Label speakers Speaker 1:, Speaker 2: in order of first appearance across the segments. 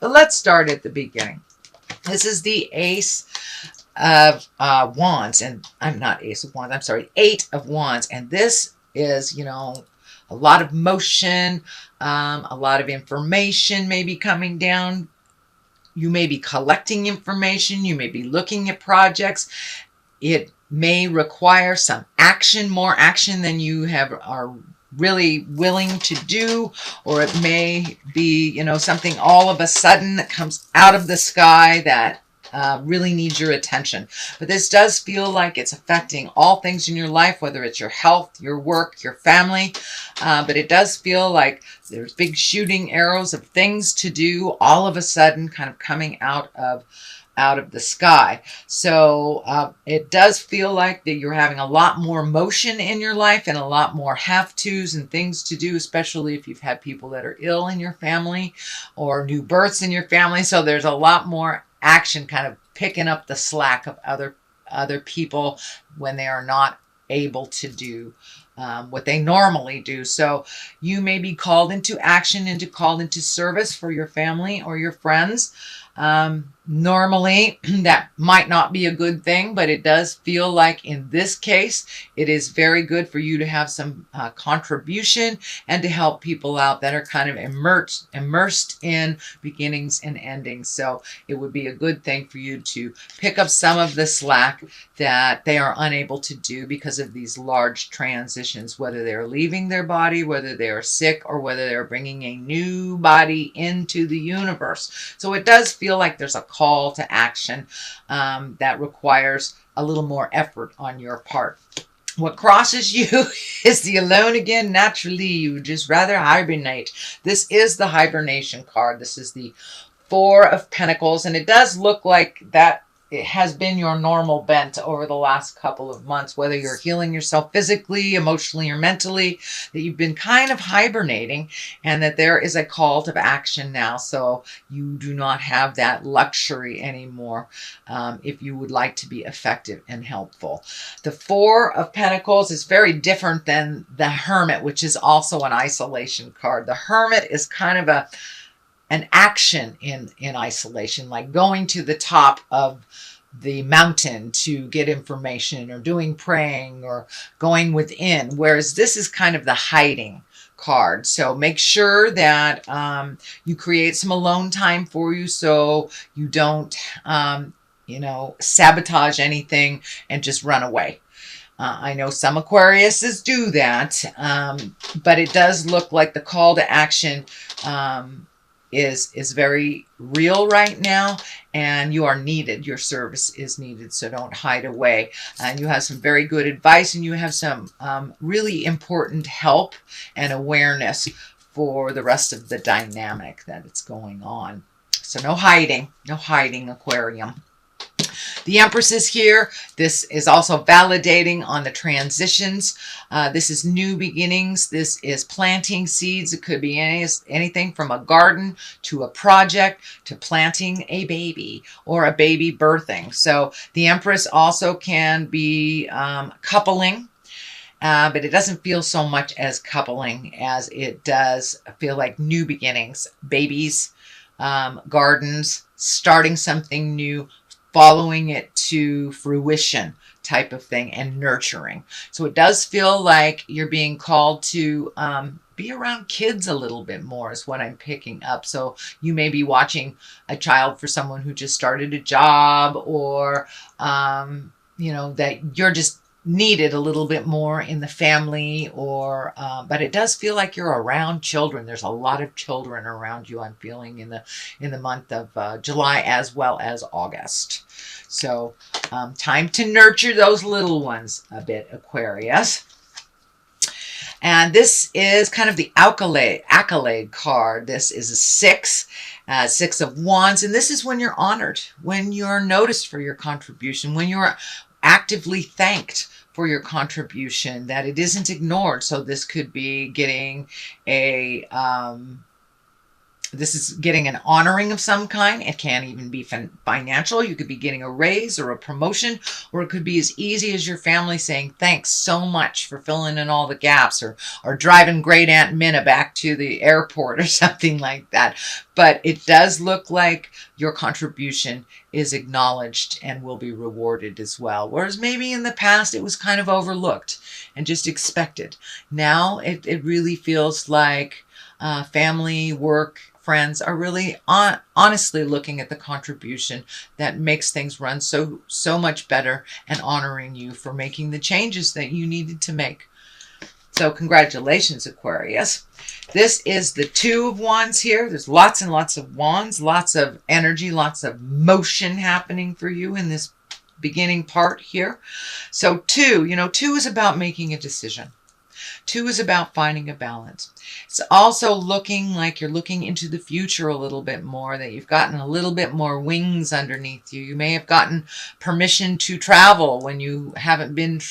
Speaker 1: But let's start at the beginning. This is the Ace of Wands, and I'm not Ace of Wands, I'm sorry, Eight of Wands. And this is, a lot of motion, a lot of information may be coming down. You may be collecting information. You may be looking at projects. It may require some action, more action than you are really willing to do, or it may be, something all of a sudden that comes out of the sky that really needs your attention. But this does feel like it's affecting all things in your life, whether it's your health, your work, your family. But it does feel like there's big shooting arrows of things to do all of a sudden kind of coming out of the sky. So it does feel like that you're having a lot more motion in your life and a lot more have-tos and things to do, especially if you've had people that are ill in your family or new births in your family. So there's a lot more action kind of picking up the slack of other people when they are not able to do what they normally do. So you may be called into action, called into service for your family or your friends. Normally that might not be a good thing, but it does feel like in this case, it is very good for you to have some contribution and to help people out that are kind of immersed in beginnings and endings. So it would be a good thing for you to pick up some of the slack that they are unable to do because of these large transitions, whether they're leaving their body, whether they are sick, or whether they're bringing a new body into the universe. So it does feel like there's a call to action that requires a little more effort on your part. What crosses you is the alone again. Naturally, you would just rather hibernate. This is the hibernation card. This is the Four of Pentacles, and it does look like that it has been your normal bent over the last couple of months, whether you're healing yourself physically, emotionally, or mentally, that you've been kind of hibernating, and that there is a call to action now. So you do not have that luxury anymore if you would like to be effective and helpful. The Four of Pentacles is very different than the Hermit, which is also an isolation card. The Hermit is kind of an action in isolation, like going to the top of the mountain to get information, or doing praying, or going within, whereas this is kind of the hiding card. So make sure that you create some alone time for you, so you don't sabotage anything and just run away. I know some Aquariuses do that, but it does look like the call to action is very real right now, and you are needed. Your service is needed, so don't hide away. And you have some very good advice, and you have some really important help and awareness for the rest of the dynamic that it's going on. So no hiding, Aquarium. The Empress is here. This is also validating on the transitions. This is new beginnings. This is planting seeds. It could be anything from a garden to a project to planting a baby or a baby birthing. So the Empress also can be coupling. But it doesn't feel so much as coupling as it does feel like new beginnings, babies, gardens, starting something new, following it to fruition type of thing, and nurturing. So it does feel like you're being called to be around kids a little bit more is what I'm picking up. So you may be watching a child for someone who just started a job, or, that you're just needed a little bit more in the family, or but it does feel like you're around children. There's a lot of children around you, I'm feeling, in the month of July as well as August. So time to nurture those little ones a bit, Aquarius. And this is kind of the accolade card. This is a Six of Wands, and this is when you're honored, when you're noticed for your contribution, when you're actively thanked for your contribution, that it isn't ignored. So this could be getting a This is getting an honoring of some kind. It can't even be financial. You could be getting a raise or a promotion, or it could be as easy as your family saying, thanks so much for filling in all the gaps, or driving great Aunt Minna back to the airport or something like that. But it does look like your contribution is acknowledged and will be rewarded as well. Whereas maybe in the past it was kind of overlooked and just expected. Now it really feels like family, work, friends are really honestly looking at the contribution that makes things run so much better and honoring you for making the changes that you needed to make. So congratulations, Aquarius. This is the Two of Wands here. There's lots and lots of wands, lots of energy, lots of motion happening for you in this beginning part here. So two is about making a decision. Two is about finding a balance. It's also looking like you're looking into the future a little bit more, that you've gotten a little bit more wings underneath you. You may have gotten permission to travel when you haven't been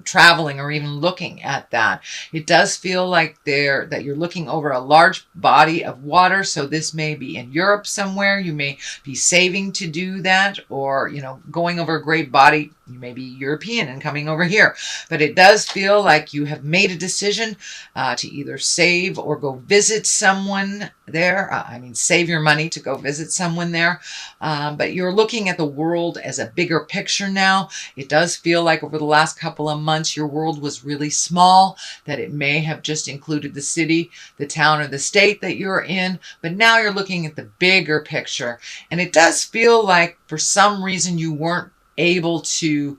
Speaker 1: traveling or even looking at that. It does feel like that you're looking over a large body of water. So this may be in Europe somewhere. You may be saving to do that, or, going over a great body. You may be European and coming over here, but it does feel like you have made a decision to either save or go visit someone there. Save your money to go visit someone there. But you're looking at the world as a bigger picture now. It does feel like over the last couple of months, your world was really small, that it may have just included the city, the town, or the state that you're in. But now you're looking at the bigger picture. And it does feel like for some reason you weren't able to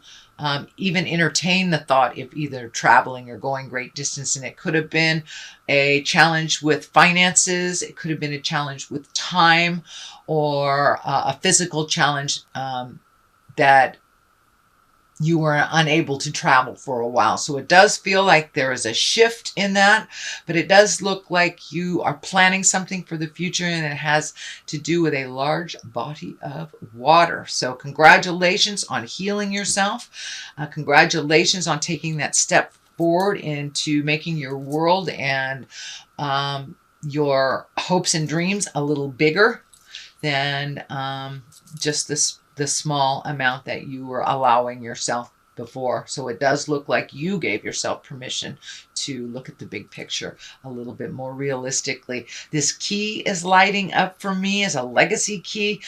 Speaker 1: even entertain the thought of either traveling or going great distance. And it could have been a challenge with finances. It could have been a challenge with time, or a physical challenge that you were unable to travel for a while. So it does feel like there is a shift in that, but it does look like you are planning something for the future, and it has to do with a large body of water. So congratulations on healing yourself. Congratulations on taking that step forward into making your world and your hopes and dreams a little bigger than just the small amount that you were allowing yourself before. So it does look like you gave yourself permission to look at the big picture a little bit more realistically. This key is lighting up for me as a legacy key.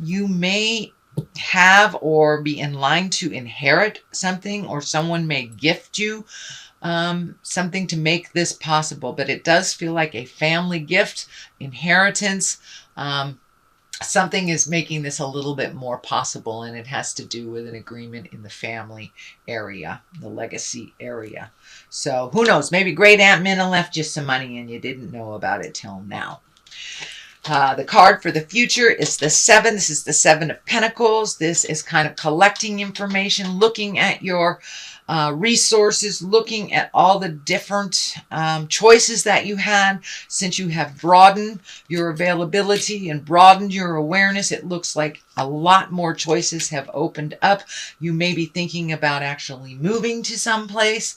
Speaker 1: You may have or be in line to inherit something, or someone may gift you something to make this possible. But it does feel like a family gift, inheritance. Something is making this a little bit more possible, and it has to do with an agreement in the family area, the legacy area. So who knows? Maybe great Aunt Minna left you some money and you didn't know about it till now. The card for the future is the 7. This is the 7 of Pentacles. This is kind of collecting information, looking at your resources, looking at all the different choices that you had. Since you have broadened your availability and broadened your awareness, it looks like a lot more choices have opened up. You may be thinking about actually moving to someplace,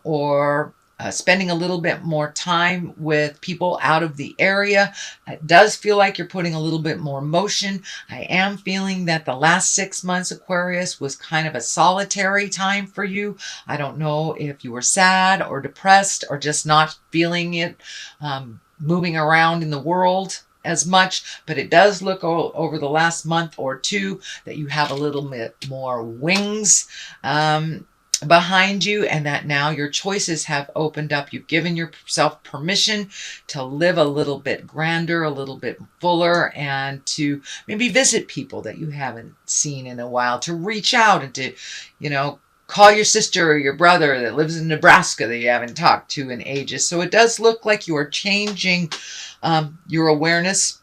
Speaker 1: or spending a little bit more time with people out of the area. It does feel like you're putting a little bit more motion. I am feeling that the last 6 months, Aquarius, was kind of a solitary time for you. I don't know if you were sad or depressed or just not feeling it, moving around in the world as much, but it does look over the last month or two that you have a little bit more wings behind you, and that now your choices have opened up. You've given yourself permission to live a little bit grander, a little bit fuller, and to maybe visit people that you haven't seen in a while, to reach out and to, call your sister or your brother that lives in Nebraska that you haven't talked to in ages. So it does look like you are changing your awareness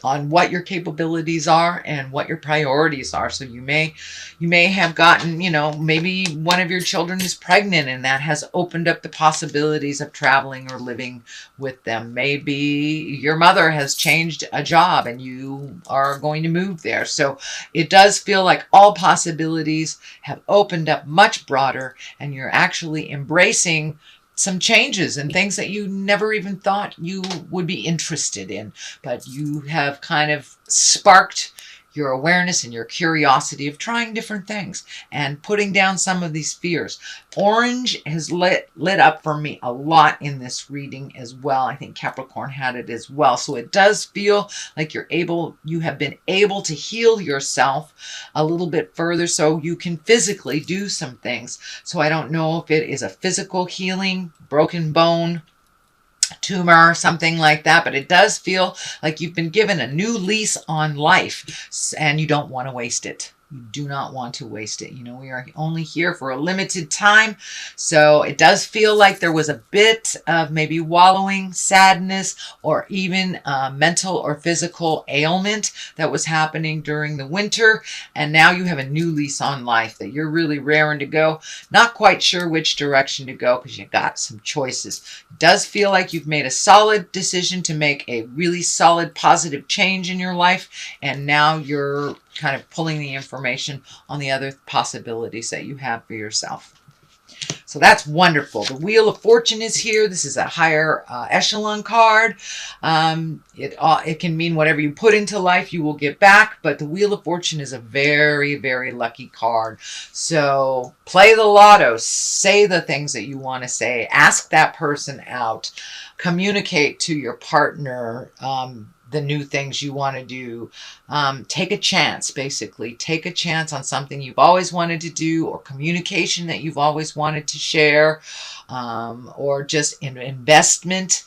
Speaker 1: on what your capabilities are and what your priorities are. So you may have gotten, maybe one of your children is pregnant, and that has opened up the possibilities of traveling or living with them. Maybe your mother has changed a job and you are going to move there. So it does feel like all possibilities have opened up much broader, and you're actually embracing some changes and things that you never even thought you would be interested in, but you have kind of sparked your awareness and your curiosity of trying different things and putting down some of these fears. Orange has lit up for me a lot in this reading as well. I think Capricorn had it as well. So it does feel like you have been able to heal yourself a little bit further so you can physically do some things. So I don't know if it is a physical healing, broken bone, tumor, something like that, but it does feel like you've been given a new lease on life and you don't want to waste it. You do not want to waste it. You know, we are only here for a limited time. So it does feel like there was a bit of maybe wallowing, sadness, or even mental or physical ailment that was happening during the winter. And now you have a new lease on life that you're really raring to go. Not quite sure which direction to go because you got some choices. It does feel like you've made a solid decision to make a really solid positive change in your life. And now you're kind of pulling the information on the other possibilities that you have for yourself. So that's wonderful. The Wheel of Fortune is here. This is a higher echelon card. It can mean whatever you put into life, you will get back. But the Wheel of Fortune is a very, very lucky card. So play the lotto. Say the things that you want to say. Ask that person out. Communicate to your partner the new things you want to do. Take a chance, basically. Take a chance on something you've always wanted to do, or communication that you've always wanted to share, or just an investment,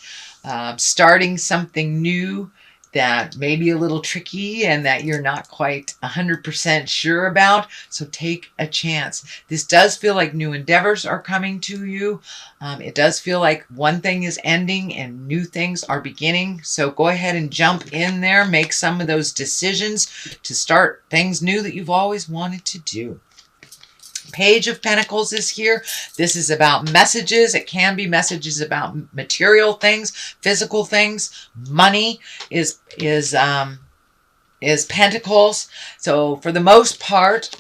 Speaker 1: starting something new that may be a little tricky and that you're not quite 100% sure about. So take a chance. This does feel like new endeavors are coming to you. It does feel like one thing is ending and new things are beginning. So go ahead and jump in there. Make some of those decisions to start things new that you've always wanted to do. Page of Pentacles is here. This is about messages. It can be messages about material things, physical things. Money is Pentacles. So for the most part,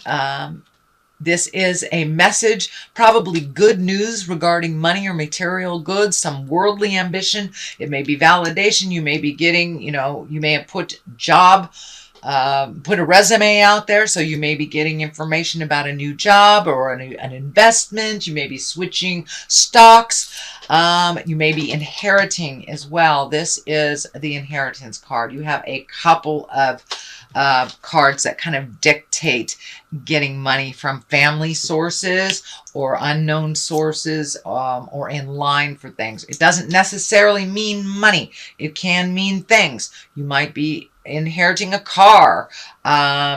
Speaker 1: this is a message, probably good news regarding money or material goods, some worldly ambition. It may be validation. You may be getting, you may have put a resume out there, so you may be getting information about a new job or an investment. You may be switching stocks. You may be inheriting as well. This is the inheritance card. You have a couple of cards that kind of dictate getting money from family sources or unknown sources, or in line for things. It doesn't necessarily mean money. It can mean things. You might be inheriting a car.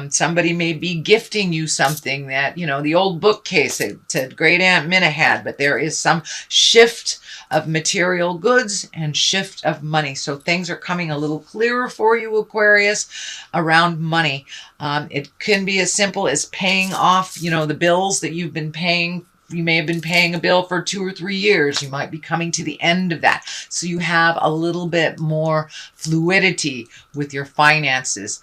Speaker 1: Somebody may be gifting you something that, the old bookcase that Great Aunt Minna had, but there is some shift of material goods and shift of money. So things are coming a little clearer for you, Aquarius, around money. It can be as simple as paying off, the bills that you've been paying. You may have been paying a bill for 2 or 3 years. You might be coming to the end of that. So you have a little bit more fluidity with your finances.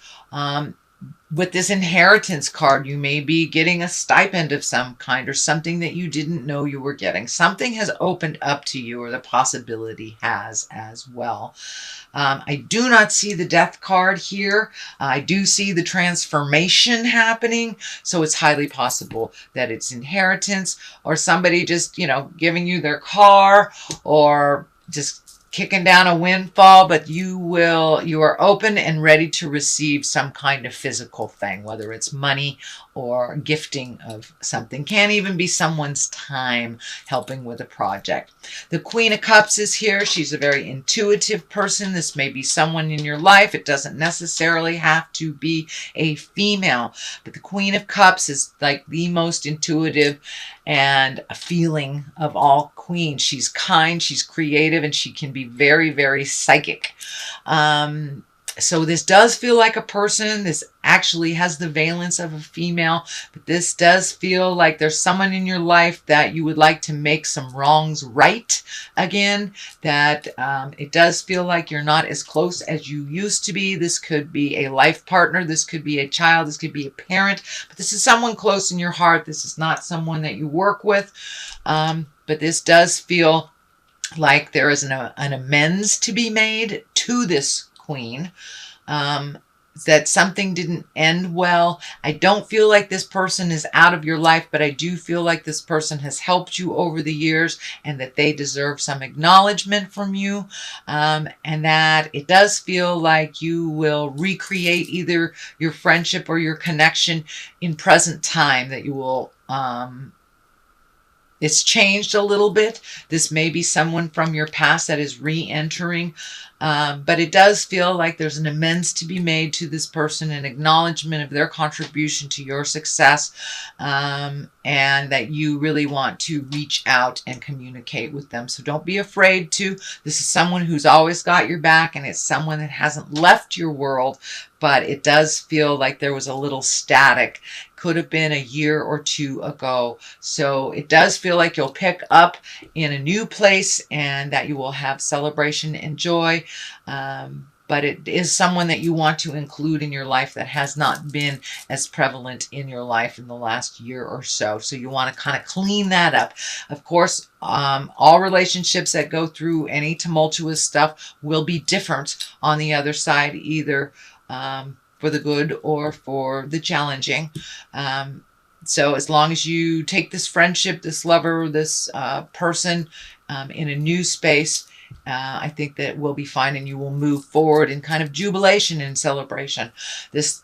Speaker 1: With this inheritance card, you may be getting a stipend of some kind or something that you didn't know you were getting. Something has opened up to you, or the possibility has as well. I do not see the death card here. I do see the transformation happening. So it's highly possible that it's inheritance, or somebody just, giving you their car, or just kicking down a windfall, but you are open and ready to receive some kind of physical thing, whether it's money or gifting of something. Can even be someone's time helping with a project. The Queen of Cups is here. She's a very intuitive person. This may be someone in your life. It doesn't necessarily have to be a female, but the Queen of Cups is like the most intuitive and a feeling of all queens. She's kind, she's creative, and she can be very, very psychic. So this does feel like a person. This actually has the valence of a female, but this does feel like there's someone in your life that you would like to make some wrongs right again, that it does feel like you're not as close as you used to be. This could be a life partner. This could be a child. This could be a parent, but this is someone close in your heart. This is not someone that you work with, but this does feel like there is an amends to be made to this queen. That something didn't end well. I don't feel like this person is out of your life, but I do feel like this person has helped you over the years and that they deserve some acknowledgement from you. And that it does feel like you will recreate either your friendship or your connection in present time, that you will it's changed a little bit. This may be someone from your past that is re-entering, but it does feel like there's an amends to be made to this person, an acknowledgement of their contribution to your success, and that you really want to reach out and communicate with them. So don't be afraid to. This is someone who's always got your back, and it's someone that hasn't left your world, but it does feel like there was a little static. Could have been a year or two ago. So it does feel like you'll pick up in a new place and that you will have celebration and joy. But it is someone that you want to include in your life that has not been as prevalent in your life in the last year or so. So you want to kind of clean that up. Of course, all relationships that go through any tumultuous stuff will be different on the other side, either for the good or for the challenging. So as long as you take this friendship, this lover, this person in a new space, I think that we'll be fine and you will move forward in kind of jubilation and celebration. This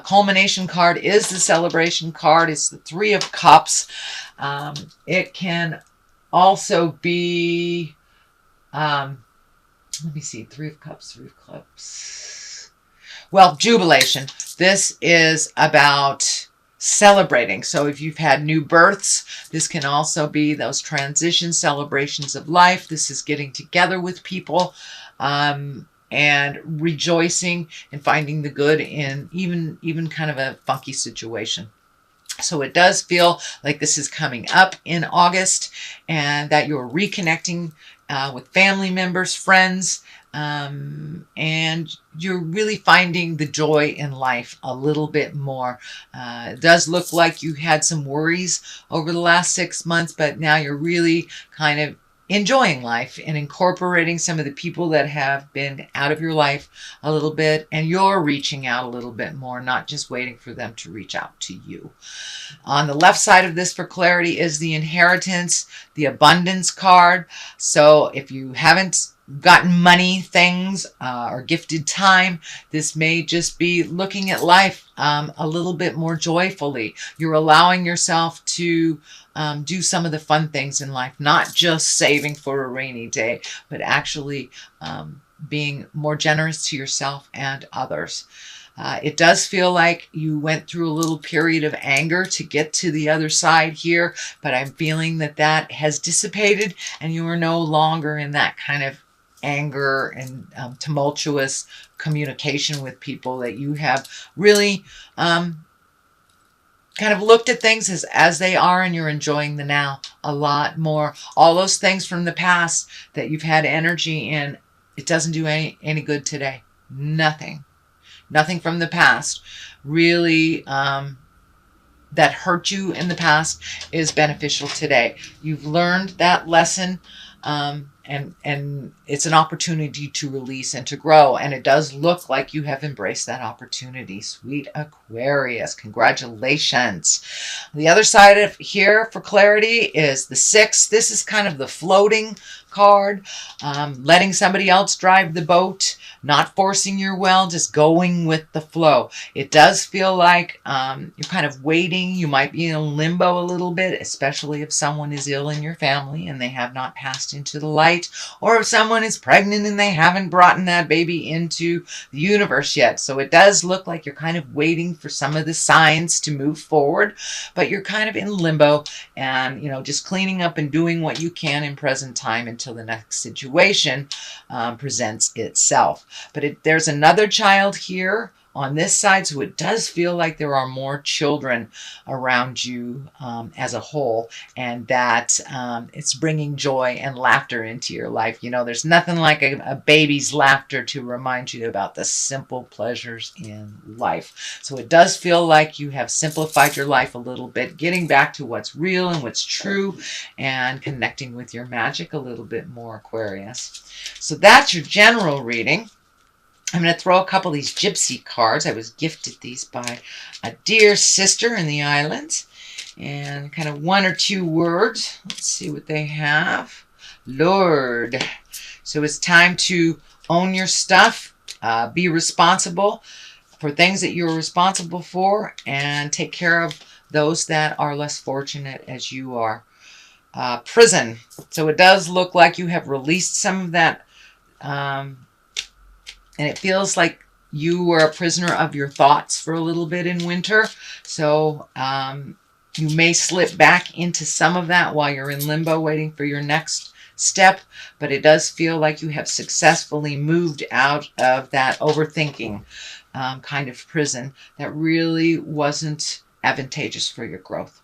Speaker 1: culmination card is the celebration card. It's the Three of Cups. It can also be, let me see, Three of Cups. Well, jubilation. This is about celebrating. So if you've had new births, this can also be those transition celebrations of life. This is getting together with people and rejoicing and finding the good in even kind of a funky situation. So it does feel like this is coming up in August and that you're reconnecting with family members, friends, and you're really finding the joy in life a little bit more. It does look like you had some worries over the last 6 months, but now you're really kind of enjoying life and incorporating some of the people that have been out of your life a little bit, and you're reaching out a little bit more, not just waiting for them to reach out to you. On the left side of this for clarity is the inheritance, the abundance card. So if you haven't gotten money, things, or gifted time, this may just be looking at life a little bit more joyfully. You're allowing yourself to do some of the fun things in life, not just saving for a rainy day, but actually being more generous to yourself and others. It does feel like you went through a little period of anger to get to the other side here, but I'm feeling that that has dissipated and you are no longer in that kind of anger and tumultuous communication with people, that you have really kind of looked at things as they are, and you're enjoying the now a lot more. All those things from the past that you've had energy in, it doesn't do any good today. Nothing from the past really that hurt you in the past is beneficial today. You've learned that lesson, and it's an opportunity to release and to grow. And it does look like you have embraced that opportunity. Sweet Aquarius, congratulations. The other side of here for clarity is the 6. This is kind of the floating card, letting somebody else drive the boat, not forcing your will, just going with the flow. It does feel like you're kind of waiting. You might be in a limbo a little bit, especially if someone is ill in your family and they have not passed into the light, or if someone is pregnant and they haven't brought that baby into the universe yet. So it does look like you're kind of waiting for some of the signs to move forward, but you're kind of in limbo and, just cleaning up and doing what you can in present time until the next situation presents itself. But there's another child here on this side, so it does feel like there are more children around you as a whole, and that it's bringing joy and laughter into your life. You know, there's nothing like a baby's laughter to remind you about the simple pleasures in life. So it does feel like you have simplified your life a little bit, getting back to what's real and what's true, and connecting with your magic a little bit more, Aquarius. So that's your general reading. I'm going to throw a couple of these gypsy cards. I was gifted these by a dear sister in the islands. And kind of one or two words. Let's see what they have. Lord. So it's time to own your stuff. Be responsible for things that you're responsible for. And take care of those that are less fortunate as you are. Prison. So it does look like you have released some of that. And it feels like you were a prisoner of your thoughts for a little bit in winter. So you may slip back into some of that while you're in limbo waiting for your next step. But it does feel like you have successfully moved out of that overthinking kind of prison that really wasn't advantageous for your growth.